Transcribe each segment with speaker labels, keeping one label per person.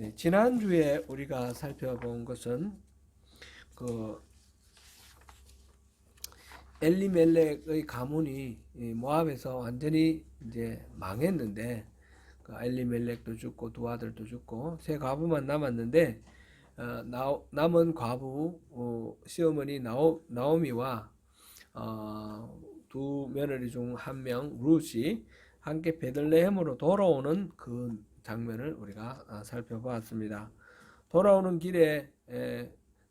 Speaker 1: 네, 지난주에 우리가 살펴본 것은 그 엘리멜렉의 가문이 모압에서 완전히 이제 망했는데, 그 엘리멜렉도 죽고 두 아들도 죽고 세 과부만 남았는데, 남은 과부 시어머니 나오미와 두 며느리 중 한 명 룻이 함께 베들레헴으로 돌아오는 그 장면을 우리가 살펴보았습니다. 돌아오는 길에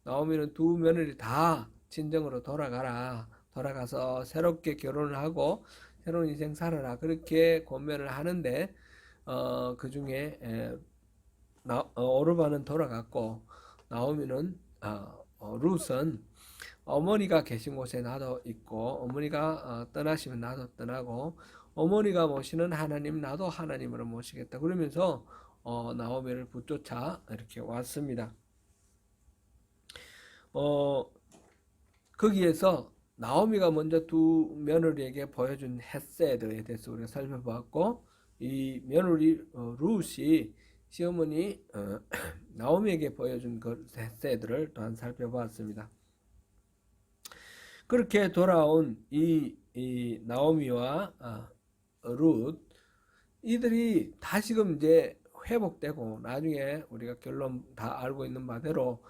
Speaker 1: 나오미는 두 며느리 다 친정으로 돌아가서 새롭게 결혼을 하고 새로운 인생 살아라, 그렇게 권면을 하는데, 그 중에 오르바는 돌아갔고, 나오미는 룻은 어머니가 계신 곳에 나도 있고, 어머니가 떠나시면 나도 떠나고, 어머니가 모시는 하나님 나도 하나님으로 모시겠다, 그러면서 나오미를 붙쫓아 이렇게 왔습니다. 거기에서 나오미가 먼저 두 며느리에게 보여준 헤세드에 대해서 우리가 살펴보았고, 이 며느리 룻이 시어머니 나오미에게 보여준 그 헤세드를 또한 살펴보았습니다. 그렇게 돌아온 이 나오미와 룻, 이들이 다시금 이제 회복되고, 나중에 우리가 결론 다 알고 있는 바대로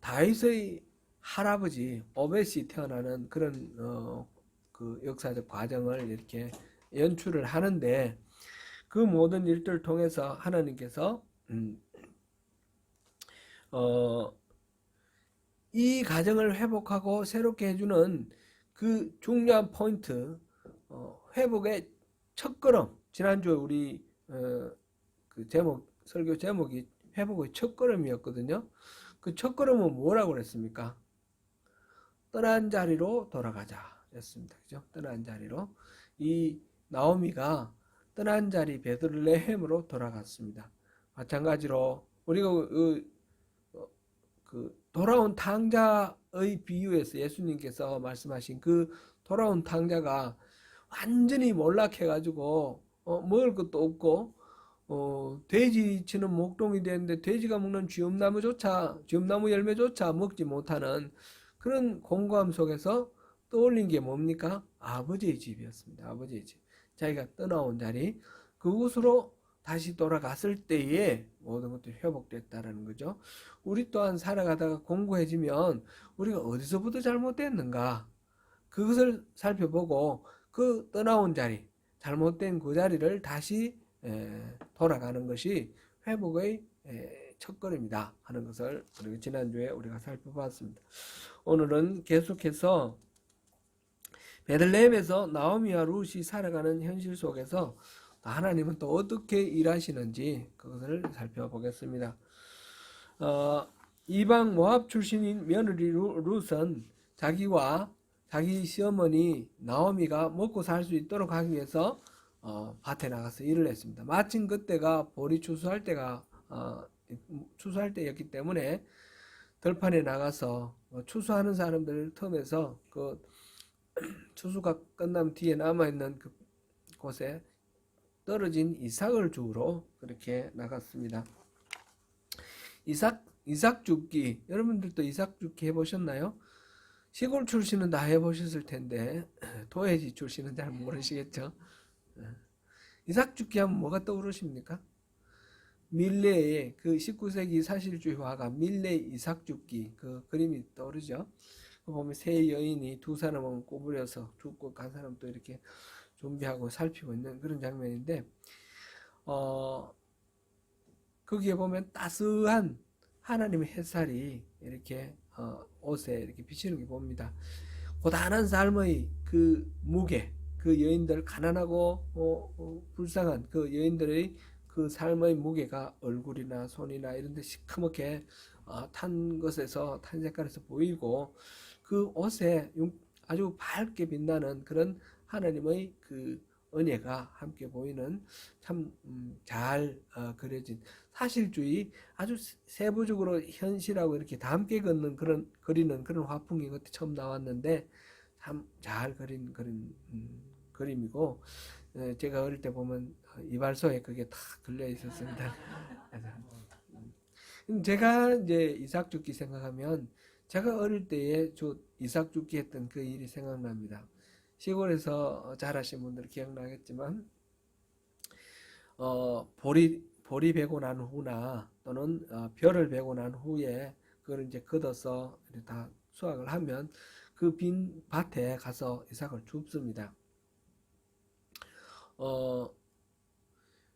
Speaker 1: 다윗의 할아버지 오벳이 태어나는 그런 그 역사적 과정을 이렇게 연출을 하는데, 그 모든 일들을 통해서 하나님께서 이 가정을 회복하고 새롭게 해주는 그 중요한 포인트, 회복의 첫걸음, 지난주에 우리 그 설교 제목이 회복의 첫걸음이었거든요. 그 첫걸음은 뭐라고 그랬습니까? 떠난 자리로 돌아가자 였습니다. 그죠? 떠난 자리로. 이 나오미가 떠난 자리 베들레헴으로 돌아갔습니다. 마찬가지로 우리가 그 돌아온 탕자의 비유에서 예수님께서 말씀하신 그 돌아온 탕자가 완전히 몰락해가지고 먹을 것도 없고 돼지 치는 목동이 되는데, 돼지가 먹는 쥐엄나무 열매조차 먹지 못하는 그런 공고함 속에서 떠올린 게 뭡니까? 아버지의 집이었습니다. 아버지의 집. 자기가 떠나온 자리, 그곳으로 다시 돌아갔을 때에 모든 것들이 회복됐다라는 거죠. 우리 또한 살아가다가 공고해지면 우리가 어디서부터 잘못됐는가, 그것을 살펴보고 그 떠나온 자리, 잘못된 그 자리를 다시 돌아가는 것이 회복의 첫걸음이다 하는 것을 우리가 지난주에 우리가 살펴봤습니다. 오늘은 계속해서 베들레헴에서 나오미와 룻이 살아가는 현실 속에서 하나님은 또 어떻게 일하시는지 그것을 살펴보겠습니다. 이방 모압 출신인 며느리 룻은 자기와 자기 시어머니 나오미가 먹고 살 수 있도록 하기 위해서 밭에 나가서 일을 했습니다. 마침 그때가 보리 추수할 때였기 때문에 들판에 나가서 추수하는 사람들 틈에서 그 추수가 끝난 뒤에 남아있는 그 곳에 떨어진 이삭을 주우러 그렇게 나갔습니다. 이삭 줍기, 여러분들도 이삭 줍기 해보셨나요? 시골 출신은 다 해보셨을 텐데 도회지 출신은 잘 모르시겠죠? 이삭 줍기 하면 뭐가 떠오르십니까? 밀레의 그 19세기 사실주의 화가 밀레 이삭 줍기 그 그림이 떠오르죠? 보면 세 여인이 두 사람은 꼬부려서 죽고 간 사람도 이렇게 준비하고 살피고 있는 그런 장면인데, 거기에 보면 따스한 하나님의 햇살이 이렇게 옷에 이렇게 비치는 게 봅니다. 고단한 삶의 그 무게, 그 여인들, 가난하고 불쌍한 그 여인들의 그 삶의 무게가 얼굴이나 손이나 이런 데 시커멓게 탄 색깔에서 보이고, 그 옷에 아주 밝게 빛나는 그런 하나님의 그 은혜가 함께 보이는 참 잘 그려진 사실주의, 아주 세부적으로 현실하고 이렇게 다 함께 그리는 그런 화풍이 그때 처음 나왔는데 참 잘 그린 그림이고, 제가 어릴 때 보면 이발소에 그게 다 걸려 있었습니다. 제가 이제 이삭 죽기 생각하면 제가 어릴 때에 이삭 죽기 했던 그 일이 생각납니다. 시골에서 자라신 분들 기억나겠지만 보리 베고 난 후나 또는 벼를 베고 난 후에 그걸 이제 걷어서 다 수확을 하면 그 빈 밭에 가서 이삭을 줍습니다. 어,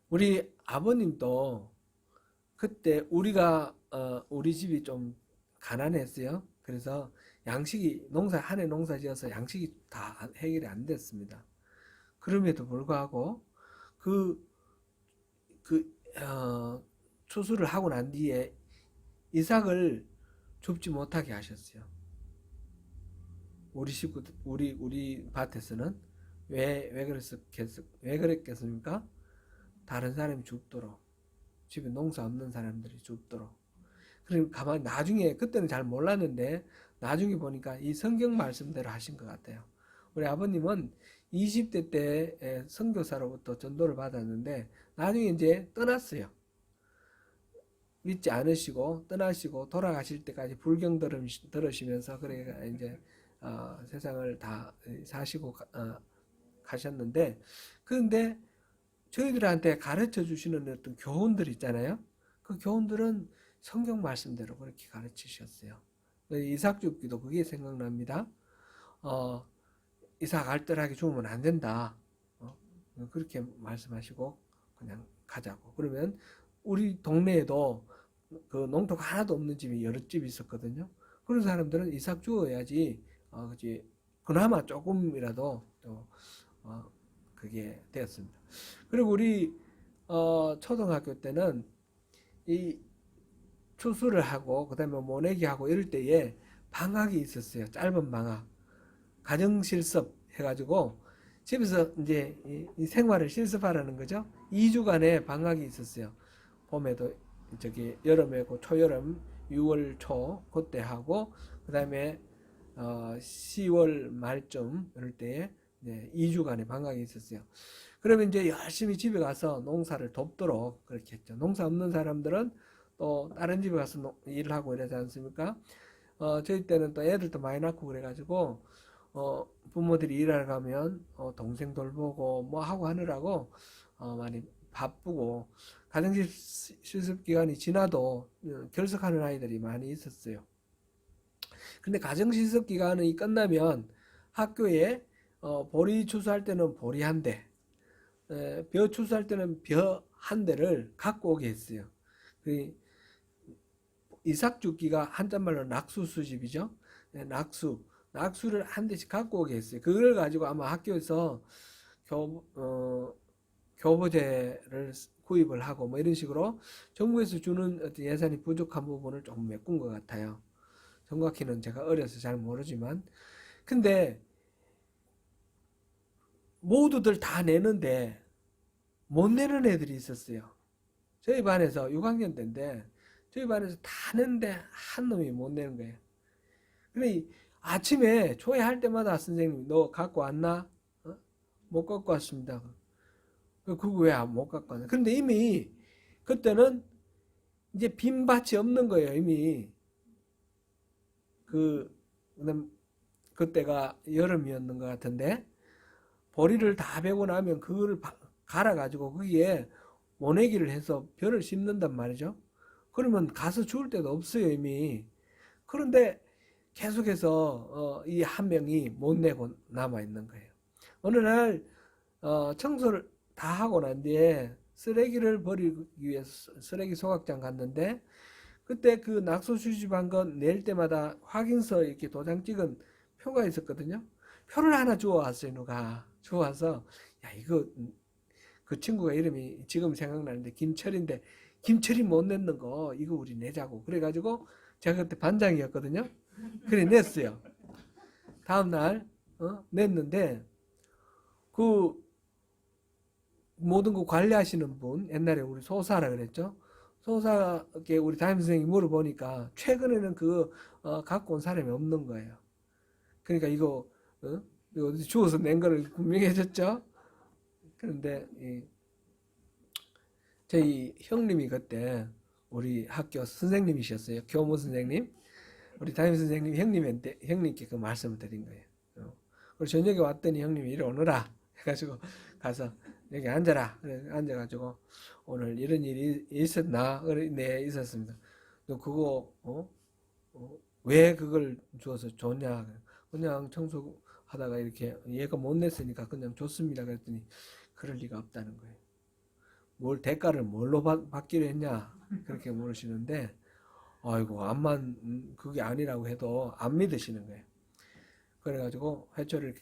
Speaker 1: 우리 아버님도 그때 우리 집이 좀 가난했어요. 그래서 한 해 농사 지어서 양식이 다 해결이 안 됐습니다. 그럼에도 불구하고 그, 추수를 하고 난 뒤에 이삭을 줍지 못하게 하셨어요. 우리 밭에서는 왜 그랬겠습니까? 다른 사람이 줍도록, 집에 농사 없는 사람들이 줍도록. 그리고 가만히 나중에, 그때는 잘 몰랐는데 나중에 보니까 이 성경 말씀대로 하신 것 같아요. 우리 아버님은 20대 때 선교사로부터 전도를 받았는데 나중에 이제 떠났어요. 믿지 않으시고 떠나시고 돌아가실 때까지 불경 들으시면서 그래 이제 세상을 다 사시고 가셨는데, 그런데 저희들한테 가르쳐 주시는 어떤 교훈들 있잖아요. 그 교훈들은 성경 말씀대로 그렇게 가르치셨어요. 이삭 줍기도 그게 생각납니다. 이삭 알뜰하게 주면 안 된다. 그렇게 말씀하시고 그냥 가자고. 그러면 우리 동네에도 그 농토가 하나도 없는 집이 여러 집 있었거든요. 그런 사람들은 이삭 주어야지 그지 그나마 조금이라도 또 그게 되었습니다. 그리고 우리 초등학교 때는 이 추수를 하고 그다음에 모내기 하고 이럴 때에 방학이 있었어요. 짧은 방학. 가정 실습 해가지고 집에서 이제 이 생활을 실습하라는 거죠. 2주간의 방학이 있었어요. 봄에도 여름에고 초여름 6월 초 그때 하고 그다음에 10월 말쯤 이럴 때에 2주간의 방학이 있었어요. 그러면 이제 열심히 집에 가서 농사를 돕도록 그렇게 했죠. 농사 없는 사람들은 또 다른 집에 가서 일을 하고 이러지 않습니까? 저희 때는 또 애들도 많이 낳고 그래가지고 부모들이 일하러 가면 동생 돌보고 뭐 하고 하느라고 많이 바쁘고 가정실습 기간이 지나도 결석하는 아이들이 많이 있었어요. 근데 가정실습 기간이 끝나면 학교에 보리 추수할 때는 보리 한 대, 벼 추수할 때는 벼 한 대를 갖고 오게 했어요. 그 이삭죽기가 한자말로 낙수수집이죠. 낙수를 한 대씩 갖고 오게 했어요. 그걸 가지고 아마 학교에서 교보제를 구입을 하고 뭐 이런 식으로 정부에서 주는 어떤 예산이 부족한 부분을 조금 메꾼 것 같아요. 정확히는 제가 어려서 잘 모르지만. 근데 모두들 다 내는데 못 내는 애들이 있었어요. 저희 반에서 6학년 때인데 저희 반에서 다 내는데 한 놈이 못 내는 거예요. 근데 아침에 조회할 때마다 선생님이 너 갖고 왔나? 못 갖고 왔습니다. 그거 왜 못 갖고 왔나? 근데 이미 그때는 이제 빈밭이 없는 거예요. 이미 그때가 여름이었는 것 같은데 보리를 다 베고 나면 그거를 갈아가지고 거기에 모내기를 해서 벼를 심는단 말이죠. 그러면 가서 주울 데도 없어요 이미. 그런데 계속해서 이 한 명이 못 내고 남아 있는 거예요. 어느 날 청소를 다 하고 난 뒤에 쓰레기를 버리기 위해서 쓰레기 소각장 갔는데 그때 그 낙수 수집한 거 낼 때마다 확인서 이렇게 도장 찍은 표가 있었거든요. 표를 하나 주워왔어요. 누가 주워와서 야 이거 그 친구가 이름이 지금 생각나는데 김철인데 김철이 못 냈는 거 이거 우리 내자고 그래가지고 제가 그때 반장이었거든요. 그래 냈어요. 다음날 냈는데 그 모든 거 관리하시는 분 옛날에 우리 소사라 그랬죠. 소사께 우리 담임선생님이 물어보니까 최근에는 그거 갖고 온 사람이 없는 거예요. 그러니까 이거 어디 주워서 낸 거를 분명히 해줬죠. 그런데 저희 형님이 그때 우리 학교 선생님이셨어요. 교무 선생님. 우리 담임 선생님 형님께 그 말씀을 드린 거예요. 우리 저녁에 왔더니 형님이 이리 오너라 해가지고 가서 여기 앉아라. 그래 앉아가지고 오늘 이런 일이 있었나? 그래, 네 있었습니다. 너 그거 왜 그걸 주어서 줬냐? 그냥 청소하다가 이렇게 얘가 못 냈으니까 그냥 줬습니다. 그랬더니 그럴 리가 없다는 거예요. 뭘 대가를 뭘로 받기로 했냐? 그렇게 물으시는데 아이고 암만 그게 아니라고 해도 안 믿으시는 거예요. 그래가지고 회초리를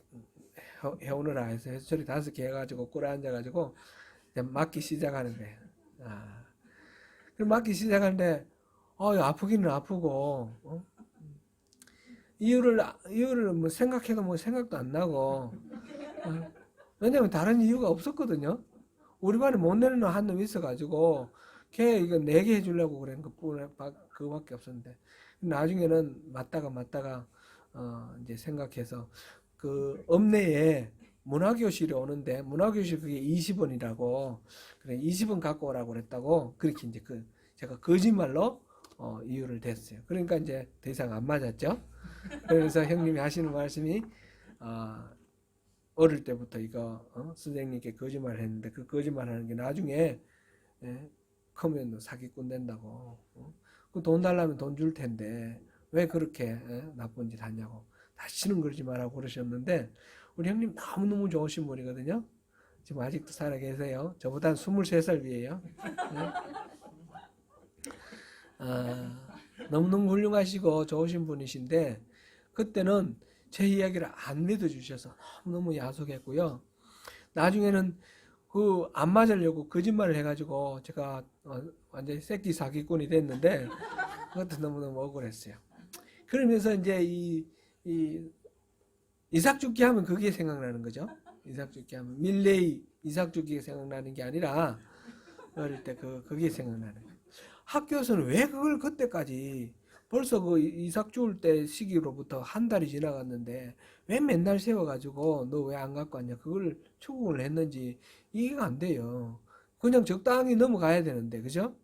Speaker 1: 해오느라 해서 회초리 5개 해가지고 꿇어 앉아가지고 맞기 시작하는 거예요. 그럼 맞기 시작하는데 아프기는 아프고 이유를 뭐 생각해도 뭐 생각도 안 나고 왜냐면 다른 이유가 없었거든요. 우리 반에 못 내는 한 놈 있어가지고 걔 이거 4개 해주려고 그런 그거밖에 없었는데 나중에는 맞다가 이제 생각해서 그 읍내에 문화교실이 오는데 문화교실 그게 20원이라고 그래 20원 갖고 오라고 그랬다고 그렇게 이제 제가 거짓말로 이유를 댔어요. 그러니까 이제 더 이상 안 맞았죠. 그래서 형님이 하시는 말씀이 어릴 때부터 이거 선생님께 거짓말을 했는데 그 거짓말하는 게 나중에 크면 사기꾼 된다고 그 돈 달라면 돈 줄 텐데 왜 그렇게 나쁜 짓 하냐고 다시는 그러지 말라고 그러셨는데 우리 형님 너무너무 좋으신 분이거든요. 지금 아직도 살아 계세요. 저보다 23살 위에요. 너무너무 훌륭하시고 좋으신 분이신데 그때는 제 이야기를 안 믿어주셔서 너무너무 야속했고요. 나중에는 그 안 맞으려고 거짓말을 해가지고 제가 완전히 새끼 사기꾼이 됐는데 그것도 너무너무 억울했어요. 그러면서 이제 이 이삭죽기 하면 그게 생각나는 거죠. 이삭죽기 하면 밀레이 이삭죽기가 생각나는 게 아니라 어릴 때 그게 생각나는 거예요. 학교에서는 왜 그걸 그때까지 벌써 그 이삭 죽을 때 시기로부터 한 달이 지나갔는데 왜 맨날 세워가지고 너 왜 안 갖고 왔냐 그걸 추궁을 했는지 이해가 안 돼요. 그냥 적당히 넘어가야 되는데 그죠?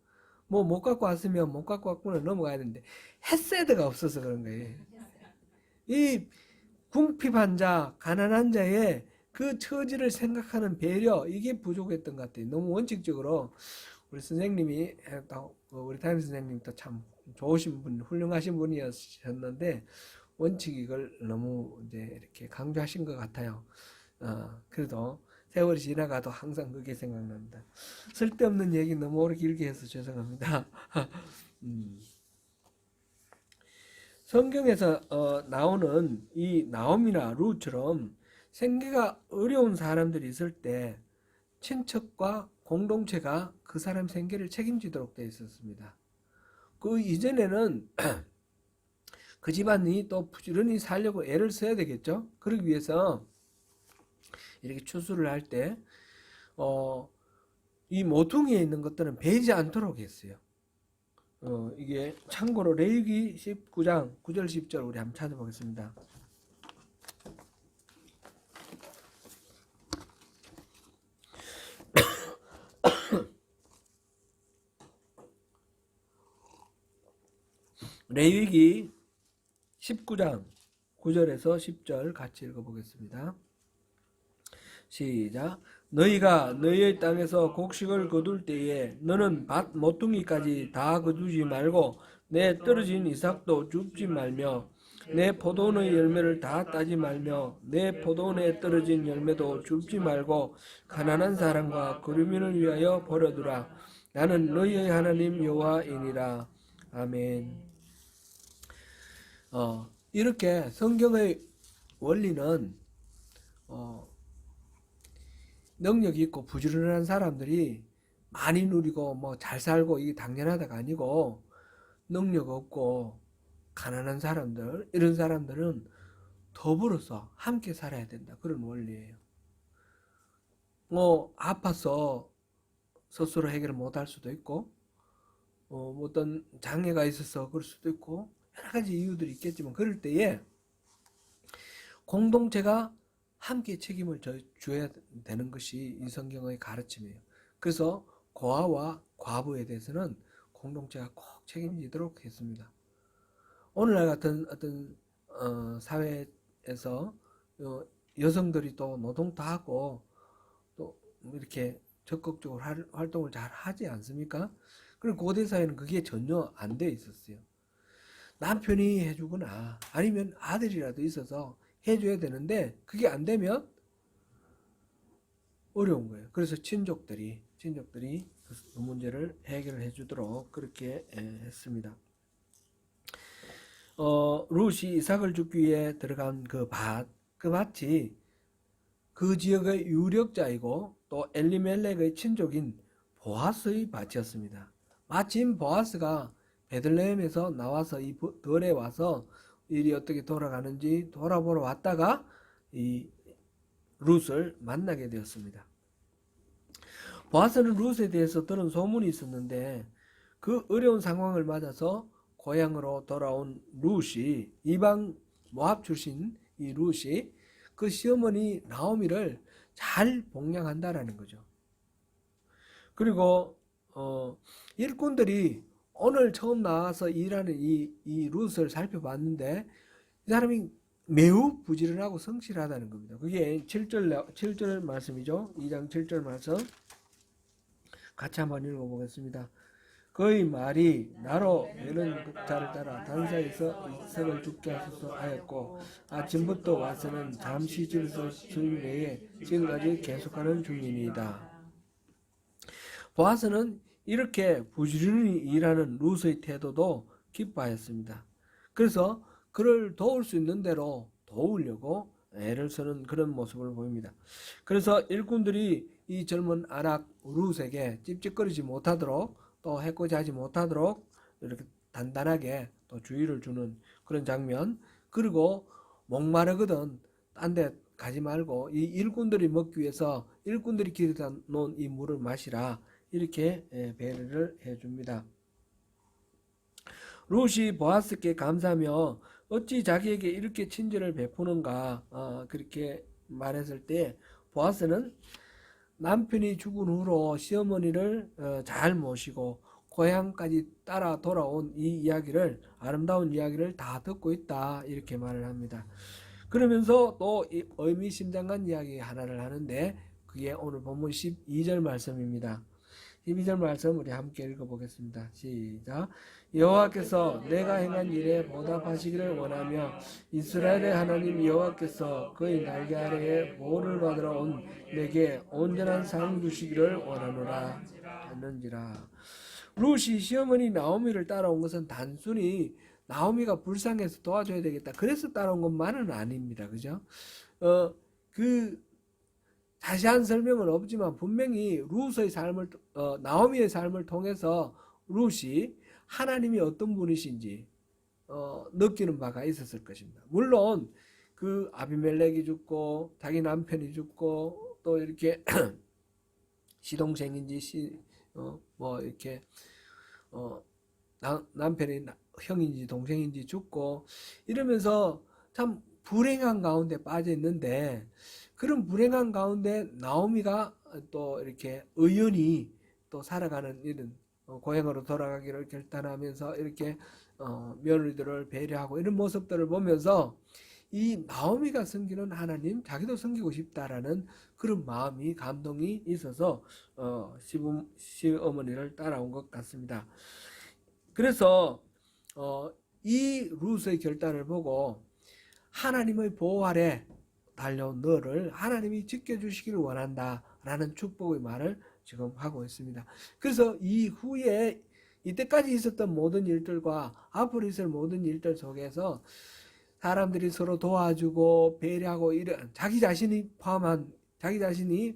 Speaker 1: 뭐 못 갖고 왔으면 못 갖고 왔구나 넘어가야 되는데 햇세드가 없어서 그런 거예요. 이 궁핍한 자, 가난한 자의 그 처지를 생각하는 배려 이게 부족했던 것 같아요. 너무 원칙적으로 우리 선생님이 우리 담임 선생님도 참 좋으신 분, 훌륭하신 분이었는데 원칙 이걸 너무 이제 이렇게 강조하신 것 같아요. 그래도 세월이 지나가도 항상 그게 생각납니다. 쓸데없는 얘기 너무 오래 길게 해서 죄송합니다. 성경에서 나오는 이 나옴이나 룻처럼 생계가 어려운 사람들이 있을 때 친척과 공동체가 그 사람 생계를 책임지도록 되어 있었습니다. 그 이전에는 그 집안이 또 부지런히 살려고 애를 써야 되겠죠. 그러기 위해서 이렇게 추수를 할 때 이 모퉁이에 있는 것들은 베이지 않도록 했어요. 이게 참고로 레위기 19장 9절 10절 우리 한번 찾아보겠습니다. 레위기 19장 9절에서 10절 같이 읽어보겠습니다. 시작. 너희가 너희의 땅에서 곡식을 거둘 때에 너는 밭 모퉁이까지 다 거두지 말고 내 떨어진 이삭도 줍지 말며 내 포도원의 열매를 다 따지 말며 내 포도원에 떨어진 열매도 줍지 말고 가난한 사람과 거류민을 위하여 버려두라. 나는 너희의 하나님 여호와이니라. 아멘. 이렇게 성경의 원리는 능력 있고 부지런한 사람들이 많이 누리고 뭐 잘 살고 이게 당연하다가 아니고 능력 없고 가난한 사람들 이런 사람들은 더불어서 함께 살아야 된다 그런 원리예요. 뭐 아파서 스스로 해결을 못할 수도 있고 어떤 장애가 있어서 그럴 수도 있고 여러 가지 이유들이 있겠지만 그럴 때에 공동체가 함께 책임을 져야 되는 것이 이 성경의 가르침이에요. 그래서 고아와 과부에 대해서는 공동체가 꼭 책임지도록 했습니다. 오늘날 같은 어떤 사회에서 여성들이 또 노동도 하고 또 이렇게 적극적으로 활동을 잘 하지 않습니까? 그리고 고대 사회는 그게 전혀 안 돼 있었어요. 남편이 해주거나 아니면 아들이라도 있어서 해줘야 되는데 그게 안 되면 어려운 거예요. 그래서 친족들이 그 문제를 해결해 주도록 그렇게 했습니다. 룻이 이삭을 죽기 위해 들어간 그 밭이 그 지역의 유력자이고 또 엘리멜렉의 친족인 보아스의 밭이었습니다. 마침 보아스가 베들레헴에서 나와서 이 덜에 와서 일이 어떻게 돌아가는지 돌아보러 왔다가 이 룻을 만나게 되었습니다. 보아스는 룻에 대해서 들은 소문이 있었는데 그 어려운 상황을 맞아서 고향으로 돌아온 룻이 이방 모압 출신 이 룻이 그 시어머니 나오미를 잘 복양한다라는 거죠. 그리고 일꾼들이 오늘 처음 나와서 일하는 이 룻을 살펴봤는데 이 사람이 매우 부지런하고 성실하다는 겁니다. 그게 7절 말씀이죠. 2장 7절 말씀 같이 한번 읽어보겠습니다. 그의 말이 나로 매는 자를 따라 단사에서 이삭을 죽게 하소서 하였고 아침부터 와서는 잠시 집에서 주일 내에 지금까지 계속하는 중입니다. 보아스는 이렇게 부지런히 일하는 룻의 태도도 기뻐하였습니다. 그래서 그를 도울 수 있는 대로 도우려고 애를 쓰는 그런 모습을 보입니다. 그래서 일꾼들이 이 젊은 아낙 룻에게 찝찝거리지 못하도록 또 해코지하지 못하도록 이렇게 단단하게 또 주의를 주는 그런 장면. 그리고 목마르거든 딴 데 가지 말고 이 일꾼들이 먹기 위해서 일꾼들이 기르다 놓은 이 물을 마시라 이렇게 배려를 해줍니다. 룻이 보아스께 감사하며 어찌 자기에게 이렇게 친절을 베푸는가 그렇게 말했을 때 보아스는 남편이 죽은 후로 시어머니를 잘 모시고 고향까지 따라 돌아온 이 이야기를 아름다운 이야기를 다 듣고 있다 이렇게 말을 합니다. 그러면서 또 의미심장한 이야기 하나를 하는데 그게 오늘 본문 12절 말씀입니다. 12절 말씀 우리 함께 읽어보겠습니다. 시작. 여호와께서 내가 행한 일에 보답하시기를 원하며 이스라엘의 하나님 여호와께서 그의 날개 아래에 보호를 받으러 온 내게 온전한 상 주시기를 원하노라 했는지라. 룻이 시어머니 나오미를 따라온 것은 단순히 나오미가 불쌍해서 도와줘야 되겠다 그래서 따라온 것만은 아닙니다. 그죠? 그 자세한 설명은 없지만 분명히 룻의 삶을 나오미의 삶을 통해서 룻이 하나님이 어떤 분이신지 느끼는 바가 있었을 것입니다. 물론 그 아비멜렉이 죽고 자기 남편이 죽고 또 이렇게 시동생인지 뭐 이렇게 남편이 형인지 동생인지 죽고 이러면서 참 불행한 가운데 빠져 있는데 그런 불행한 가운데 나오미가 또 이렇게 의연히 또 살아가는 이런 고향으로 돌아가기를 결단하면서 이렇게 며느리들을 배려하고 이런 모습들을 보면서 이 나오미가 섬기는 하나님 자기도 섬기고 싶다라는 그런 마음이 감동이 있어서 시어머니를 따라온 것 같습니다. 그래서 이 룻의 결단을 보고 하나님의 보호 아래 달려온 너를 하나님이 지켜주시기를 원한다 라는 축복의 말을 지금 하고 있습니다. 그래서 이후에 이때까지 있었던 모든 일들과 앞으로 있을 모든 일들 속에서 사람들이 서로 도와주고 배려하고 이런 자기 자신이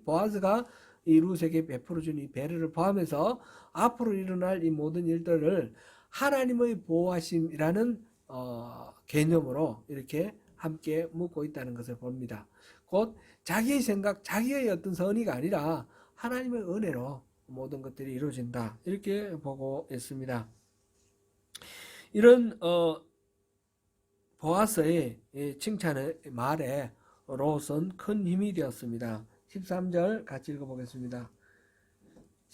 Speaker 1: 보아스가 이 룻에게 베풀어준 이 배려를 포함해서 앞으로 일어날 이 모든 일들을 하나님의 보호하심이라는 개념으로 이렇게 함께 묻고 있다는 것을 봅니다. 곧 자기의 생각, 자기의 어떤 선의가 아니라 하나님의 은혜로 모든 것들이 이루어진다. 이렇게 보고 있습니다. 이런 보아스의 칭찬의 말에 롯은 큰 힘이 되었습니다. 13절 같이 읽어보겠습니다.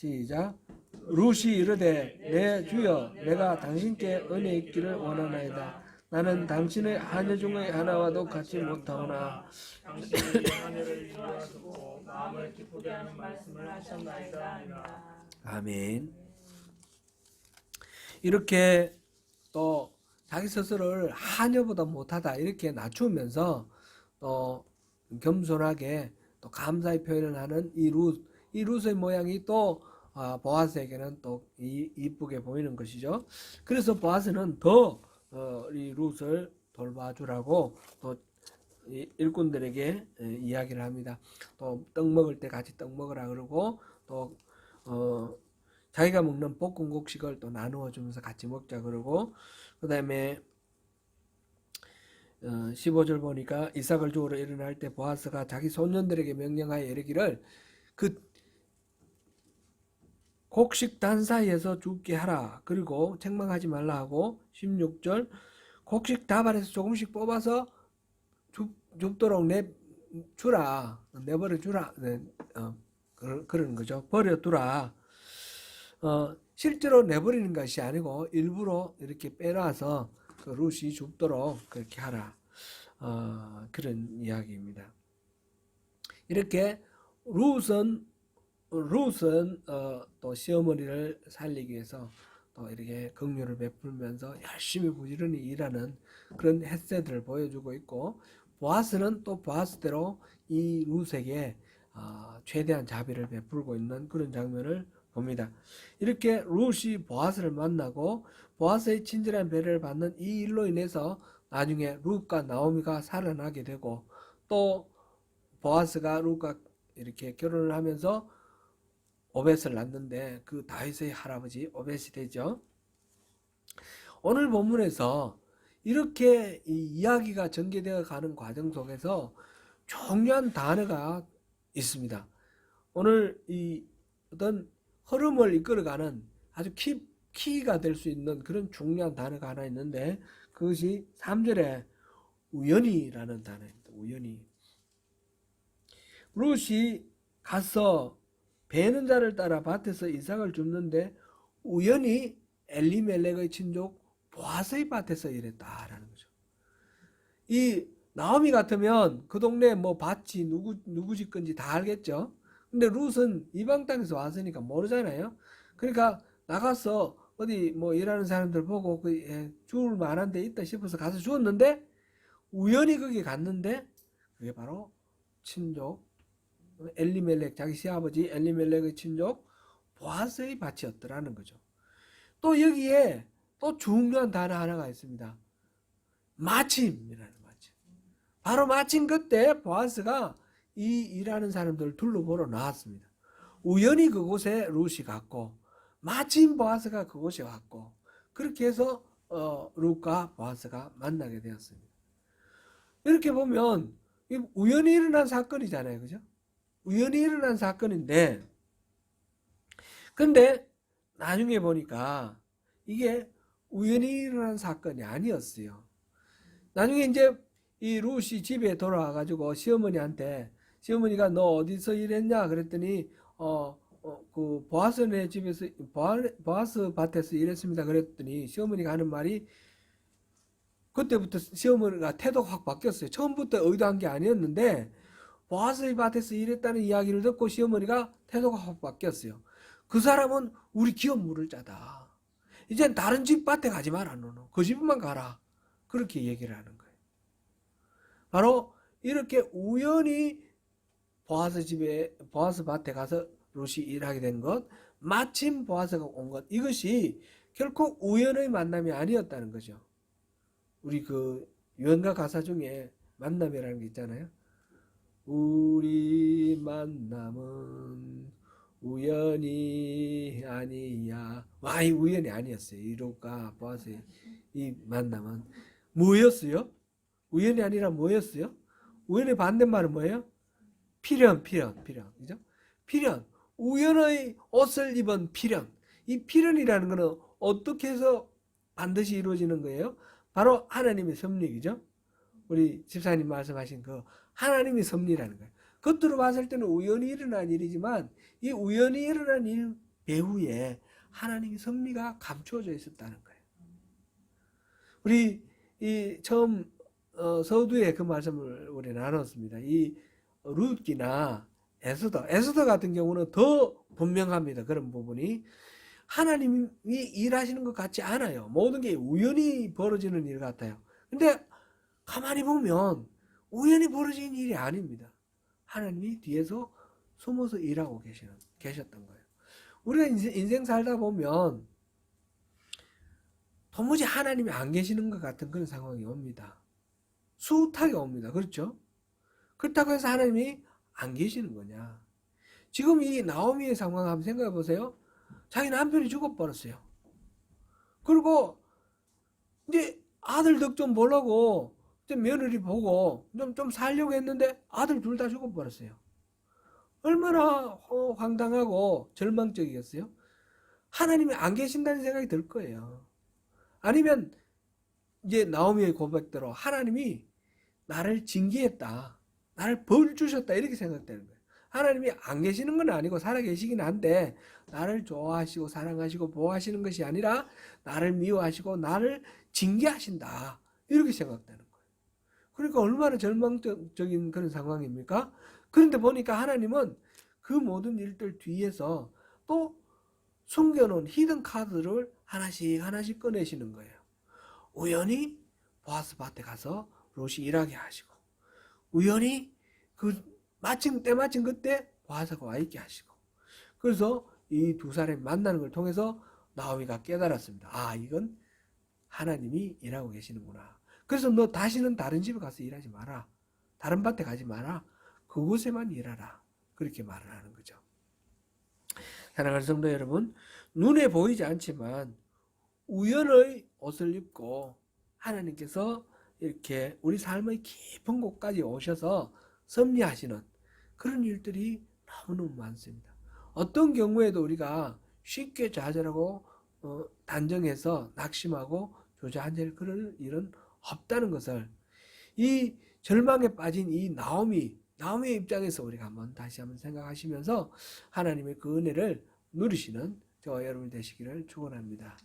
Speaker 1: 시작. 룻이 이르되 내 주여 내가 당신께 은혜 있기를 원하나이다. 나는 당신의 하녀 중의 하나와도 같이 못하오나.
Speaker 2: 당신이 하늘을 인도하시고 마음을 기쁘게 하는 말씀을 하셨나이다.
Speaker 1: 아멘. 이렇게 또 자기 스스로를 하녀보다 못하다 이렇게 낮추면서 또 겸손하게 또 감사의 표현을 하는 이 룻의 모양이 또 보아스에게는 또 이쁘게 보이는 것이죠. 그래서 보아스는 더 이 룻을 돌봐주라고 또 일꾼들에게 이야기를 합니다. 또 떡 먹을 때 같이 떡 먹으라 그러고 또 자기가 먹는 볶은 곡식을 또 나누어 주면서 같이 먹자 그러고, 그 다음에 15절 보니까 이삭을 주우러 일어날 때 보아스가 자기 손녀들에게 명령하여 이르기를 그 곡식 단 사이에서 죽게 하라. 그리고 책망하지 말라 하고 16절 곡식 다발에서 조금씩 뽑아서 줍도록 내버려 주라. 그러는 거죠. 버려두라. 실제로 내버리는 것이 아니고 일부러 이렇게 빼놔서 그 룻이 줍도록 그렇게 하라. 그런 이야기입니다. 이렇게 룻은 또 시어머니를 살리기 위해서 또 이렇게 긍휼을 베풀면서 열심히 부지런히 일하는 그런 햇새들을 보여주고 있고, 보아스는 또 보아스대로 이 룻에게 최대한 자비를 베풀고 있는 그런 장면을 봅니다. 이렇게 룻이 보아스를 만나고 보아스의 친절한 배려를 받는 이 일로 인해서 나중에 룻과 나오미가 살아나게 되고, 또 보아스가 룻과 이렇게 결혼을 하면서 오벳을 낳는데 그 다윗의 할아버지 오벳이 되죠. 오늘 본문에서 이렇게 이 이야기가 전개되어 가는 과정 속에서 중요한 단어가 있습니다. 오늘 이 어떤 흐름을 이끌어가는 아주 키가 될 수 있는 그런 중요한 단어가 하나 있는데, 그것이 3절에 우연히라는 단어입니다. 우연히. 룻이 가서 베는 자를 따라 밭에서 이삭을 줍는데 우연히 엘리멜렉의 친족 보아스의 밭에서 일했다라는 거죠. 이 나오미 같으면 그 동네 뭐 밭이 누구 집 건지 다 알겠죠. 근데 룻은 이방 땅에서 왔으니까 모르잖아요. 그러니까 나가서 어디 뭐 일하는 사람들 보고 주울 만한 데 있다 싶어서 가서 주었는데 우연히 거기 갔는데 그게 바로 친족 엘리멜렉, 자기 시아버지 엘리멜렉의 친족 보아스의 밭이었더라는 거죠. 또 여기에 또 중요한 단어 하나가 있습니다. 마침이라는 마침. 바로 마침 그때 보아스가 이 일하는 사람들을 둘러보러 나왔습니다. 우연히 그곳에 룻이 갔고 마침 보아스가 그곳에 왔고, 그렇게 해서 룻과 보아스가 만나게 되었습니다. 이렇게 보면 우연히 일어난 사건이잖아요. 그죠? 우연히 일어난 사건인데, 근데 나중에 보니까 이게 우연히 일어난 사건이 아니었어요. 나중에 이제 이 룻이 집에 돌아와가지고 시어머니가 너 어디서 일했냐 그랬더니 그 보아스네 집에서 보아스 밭에서 일했습니다 그랬더니 시어머니가 하는 말이, 그때부터 시어머니가 태도가 확 바뀌었어요. 처음부터 의도한 게 아니었는데 보아스의 밭에서 일했다는 이야기를 듣고 시어머니가 태도가 확 바뀌었어요. 그 사람은 우리 기업 물을 자다. 이젠 다른 집 밭에 가지 마라. 너는 그 집만 가라. 그렇게 얘기를 하는 거예요. 바로 이렇게 우연히 보아스 밭에 가서 룻이 일하게 된 것, 마침 보아스가 온 것, 이것이 결코 우연의 만남이 아니었다는 거죠. 우리 그 유행가 가사 중에 만남이라는 게 있잖아요. 우리 만남은 우연이 아니야. 이 우연이 아니었어요. 이 룻과 보아스의 이 만남은 뭐였어요? 우연이 아니라 뭐였어요? 우연의 반대말은 뭐예요? 필연. 그죠? 필연. 우연의 옷을 입은 필연. 이 필연이라는 것은 어떻게 해서 반드시 이루어지는 거예요? 바로 하나님의 섭리이죠. 우리 집사님 말씀하신 그 하나님의 섭리라는 거예요. 겉으로 봤을 때는 우연히 일어난 일이지만 이 우연히 일어난 일 배후에 하나님의 섭리가 감추어져 있었다는 거예요. 우리 이 처음 서두에 그 말씀을 우리 나눴습니다. 이 룻기나 에스더 같은 경우는 더 분명합니다. 그런 부분이 하나님이 일하시는 것 같지 않아요. 모든 게 우연히 벌어지는 일 같아요. 근데 가만히 보면 우연히 벌어진 일이 아닙니다. 하나님이 뒤에서 숨어서 일하고 계셨던 거예요. 우리가 인생 살다 보면 도무지 하나님이 안 계시는 것 같은 그런 상황이 옵니다. 숱하게 옵니다. 그렇죠? 그렇다고 해서 하나님이 안 계시는 거냐? 지금 이 나오미의 상황 한번 생각해 보세요. 자기 남편이 죽어버렸어요. 그리고 이제 아들 덕 좀 보려고 며느리 보고 좀 살려고 했는데 아들 둘 다 죽어버렸어요. 얼마나 황당하고 절망적이었어요. 하나님이 안 계신다는 생각이 들 거예요. 아니면 이제 나오미의 고백대로 하나님이 나를 징계했다, 나를 벌 주셨다 이렇게 생각되는 거예요. 하나님이 안 계시는 건 아니고 살아 계시긴 한데 나를 좋아하시고 사랑하시고 보호하시는 것이 아니라 나를 미워하시고 나를 징계하신다 이렇게 생각되는 거예요. 그러니까 얼마나 절망적인 그런 상황입니까? 그런데 보니까 하나님은 그 모든 일들 뒤에서 또 숨겨놓은 히든 카드를 하나씩 꺼내시는 거예요. 우연히 보아스 밭에 가서 롯이 일하게 하시고, 우연히 때마침 그때 보아스가 와 있게 하시고, 그래서 이 두 사람이 만나는 걸 통해서 나오미가 깨달았습니다. 아, 이건 하나님이 일하고 계시는구나. 그래서 너 다시는 다른 집에 가서 일하지 마라. 다른 밭에 가지 마라. 그곳에만 일하라. 그렇게 말을 하는 거죠. 사랑하는 성도 여러분, 눈에 보이지 않지만 우연의 옷을 입고 하나님께서 이렇게 우리 삶의 깊은 곳까지 오셔서 섭리하시는 그런 일들이 너무너무 많습니다. 어떤 경우에도 우리가 쉽게 좌절하고 단정해서 낙심하고 주저앉을 그런 일은 없다는 것을, 이 절망에 빠진 이 나오미의 입장에서 우리가 다시 한번 생각하시면서 하나님의 그 은혜를 누리시는 저와 여러분이 되시기를 축원합니다.